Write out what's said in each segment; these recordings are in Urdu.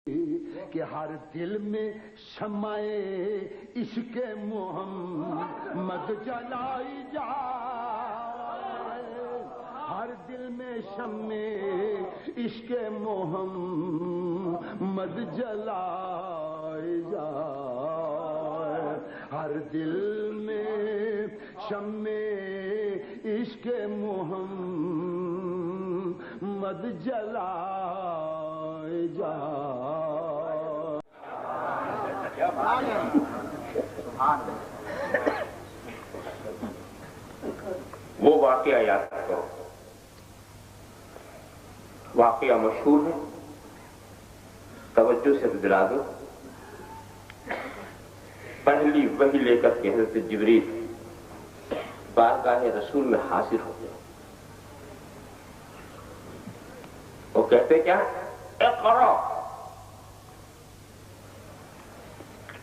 کہ ہر دل میں شمع عشق محمد جلائی جائے، ہر دل میں شمع عشق محمد جلائی جائے، ہر دل میں شمع عشق محمد جلائی جائے۔ وہ واقعہ یاد کرو، واقعہ مشہور ہے، توجہ سے دلا دو۔ پہلی وحی لے کر کے حضرت جبریل بارگاہ رسول میں حاضر ہو گئے۔ وہ کہتے کیا؟ اقرا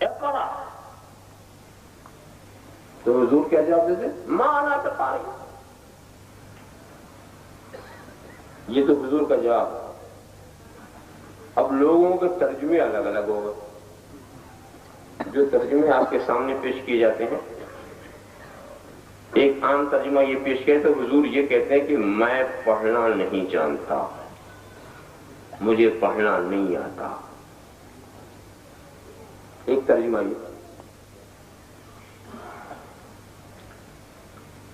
اقرا۔ تو حضور کیا جواب دیتے؟ ما انا بقاری۔ یہ تو حضور کا جواب۔ اب لوگوں کے ترجمے الگ الگ ہو گئے۔ جو ترجمے آپ کے سامنے پیش کیے جاتے ہیں، ایک عام ترجمہ یہ پیش کیا تو حضور یہ کہتے ہیں کہ میں پڑھنا نہیں جانتا، مجھے پڑھنا نہیں آتا۔ ایک ترجمہ یہ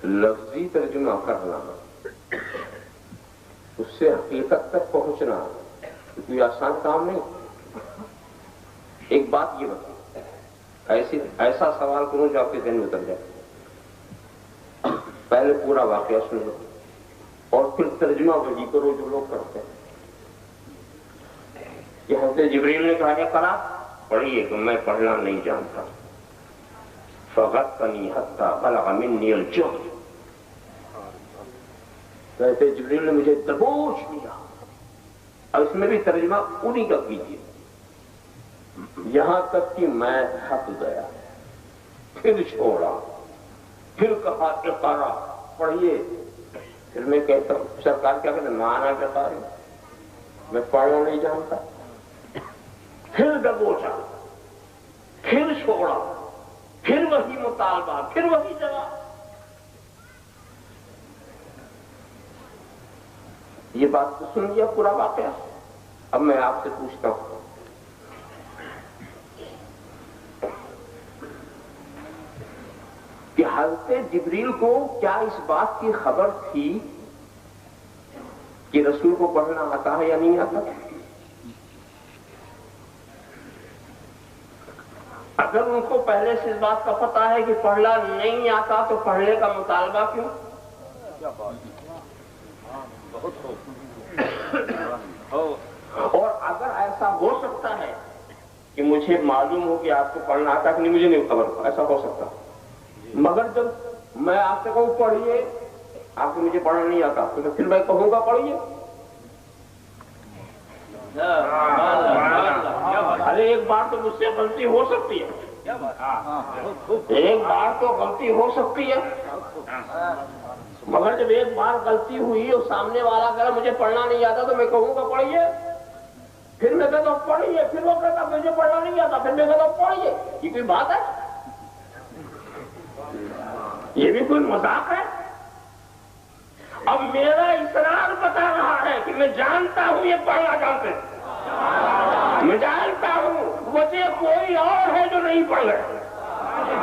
لفظی ترجمہ کرنا، اس سے حقیقت تک پہنچنا کوئی آسان کام نہیں۔ ایک بات یہ بتا، ایسا سوال کروں جو آپ کے ذہن میں اتر جائے۔ پہلے پورا واقعہ سن لو اور پھر ترجمہ وہی کرو جو لوگ کرتے ہیں۔ کہ حضرت جبریل نے کہا اقرا، پڑھیے کہ میں پڑھنا نہیں جانتا۔ فغطنی حتی بلغ منی الجہد، کہتے جبریل نے مجھے دبوچ لیا۔ اور اس میں بھی ترجمہ انہی کا کیجیے، یہاں تک کہ میں تھک گیا، پھر چھوڑا، پھر کہا اقرا، پڑھیے۔ پھر میں کہتا ہوں سرکار کیا کہتے ہیں؟ مانا کیا کہا ہے؟ میں پڑھنا نہیں جانتا۔ پھر دبوچا، پھر چھوڑا، پھر وہی مطالبہ، پھر وہی جواب۔ یہ بات تو سن لیا پورا واقعہ۔ اب میں آپ سے پوچھتا ہوں، کہ حضرت جبریل کو کیا اس بات کی خبر تھی کہ رسول کو پڑھنا آتا ہے یا نہیں آتا؟ اگر ان کو پہلے سے اس بات کا پتہ ہے کہ پڑھنا نہیں آتا تو پڑھنے کا مطالبہ کیوں؟ اور اگر ایسا ہو سکتا ہے کہ مجھے معلوم ہو کہ آپ کو پڑھنا آتا کہ نہیں، مجھے نہیں خبر، ایسا ہو سکتا، مگر جب میں آپ سے کہوں پڑھیے، آپ کو مجھے پڑھنا نہیں آتا، تو پھر میں کہوں گا پڑھیے۔ ارے ایک بار تو مجھ سے غلطی ہو سکتی ہے، ایک بار تو غلطی ہو سکتی ہے، مگر جب ایک بار غلطی ہوئی اور سامنے والا کہا مجھے پڑھنا نہیں آتا تو میں کہوں گا پڑھیے۔ پھر میں کہتا ہوں پڑھیے، پھر وہ کہتا مجھے پڑھنا نہیں آتا، پھر میں کہتا ہوں پڑھیے۔ یہ کوئی بات ہے؟ یہ بھی کوئی مذاق ہے؟ اب میرا اصرار بتا رہا ہے کہ میں جانتا ہوں یہ پڑھنا جانتے، میں جانتا ہوں وجہ کوئی اور ہے جو نہیں پڑھ رہے،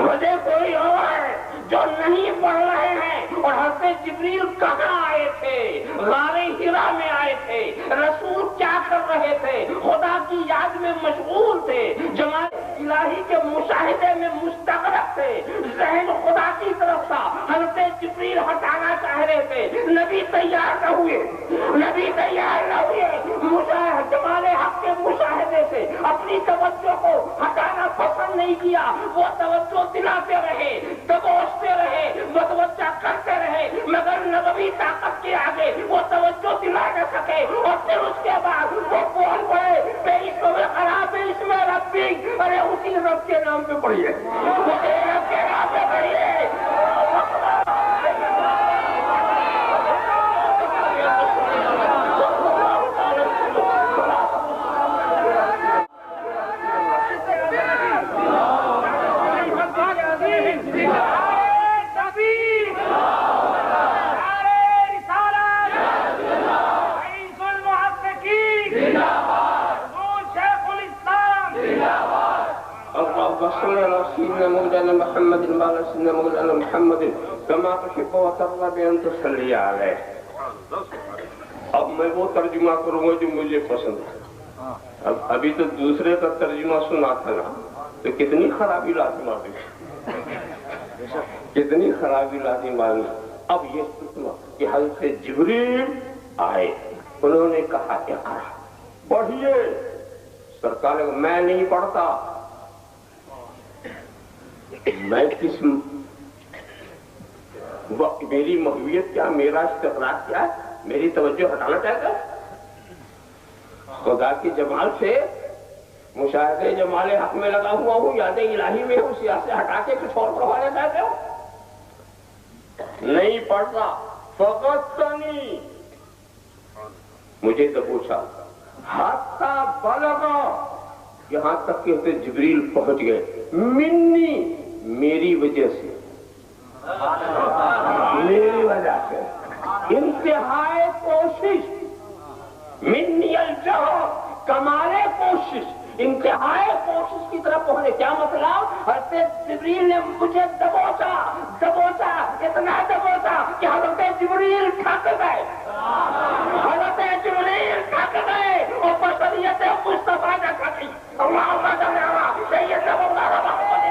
وجہ کوئی اور ہے جو نہیں پڑھ رہے ہیں۔ اور حضرت جبریل کہاں آئے تھے؟ غار حرا میں آئے تھے۔ رسول کیا کر رہے تھے؟ خدا کی یاد میں مشغول تھے، جمال الہی کے مشاہدے میں مستغرق تھے، ذہن خدا کی طرف تھا۔ حضرت جبریل ہٹانا چاہ رہے تھے، نبی تیار نہ ہوئے، نبی تیار نہ ہوئے، جمال حق کے مشاہدے سے اپنی توجہ کو ہٹانا پسند نہیں کیا، وہ توجہ دلاتے رہے، دبوچتے رہے، متوجہ کرتے رہے، مگر نبوی طاقت کے آگے وہ توجہ دلا نہ سکے۔ اور پھر اس کے بعد وہ بول پڑے بے اسم خراب اسم ربی، ارے اسی رب کے نام پہ پڑھیے، اسی رب کے نام پہ پڑھیے۔ سيدنا مولانا محمد كما تحب وترضى بأن تصلي عليه. اب میں وہ ترجمہ کروں گا جو مجھے پسند ہے. ابھی تو دوسرے کا ترجمہ سنا تھا نا تو کتنی خرابی لازم آ گئی, کتنی خرابی لازم آ گئی. اب یہ سنا کہ حضرت جبریل آئے, انہوں نے کہا کہ پڑھیے. سرکار نے کہا میں نہیں پڑھتا. میں کس میری محویت کیا, میرا استقرار کیا ہے, میری توجہ ہٹانا چاہتا ہے. خدا کی جمال سے مشاہدے جمال حق میں لگا ہوا ہوں, یاد الہی میں ہوں, سیاست سے ہٹا کے کچھ اور پڑھوانا چاہتے ہو. نہیں پڑھتا. فقط نہیں مجھے تو پوچھا حتی بلغا, یہاں تک کہ جبریل پہنچ گئے منی, میری وجہ سے, میری وجہ سے انتہائی کوشش, منی الجہد کمال کوشش, انتہائی کوشش کی طرف پہنچے. کیا مطلب؟ حضرت جبریل نے مجھے دبوچا, اتنا دبوچا کہ حضرت جبریل تھک گئے. حضرت جبریل تھک گئے اور بشریت مصطفیٰ کا تھکی. اللہم صل علی سیدنا مولانا محمد.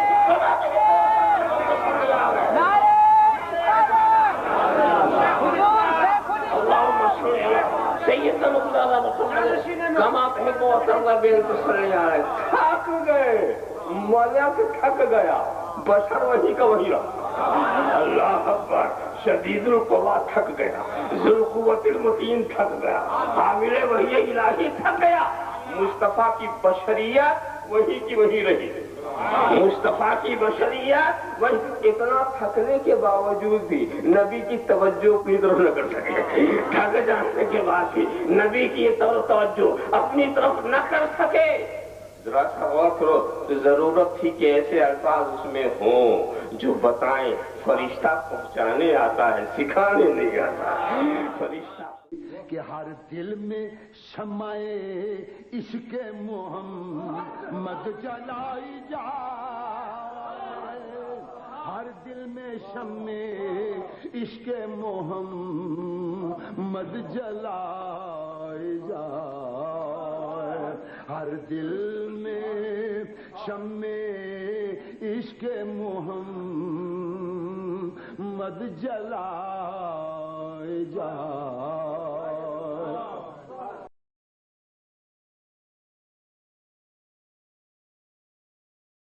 اللہم صل علی سیدنا مولانا محمد کما تحب وترضى بأن تصلي عليه. تھک گئے, ملک تھک گیا, بشر وہی کا وہی رہا. اللہ اکبر. شدید القوا تھک گیا, ذو القوت المتین تھک گیا, حامل وحی الہی تھک گیا. مصطفیٰ کی بشریت وہی کی وہی رہی. مصطفیٰ کی بشریت وہی. اتنا تھکنے کے باوجود بھی نبی کی توجہ اپنی طرف نہ کر سکے. تھک جانے کے بعد بھی نبی کی توجہ اپنی طرف نہ کر سکے. ذرا سا غور کرو تو ضرورت تھی کہ ایسے الفاظ اس میں ہوں جو بتائیں فرشتہ پہنچانے آتا ہے, سکھانے نہیں آتا. فرشتہ کہ ہر دل میں شمع عشق محمد جلائی جائے. ہر دل میں شمع عشق محمد جلائی جائے. ہر دل میں شمع عشق محمد جلائی جائے.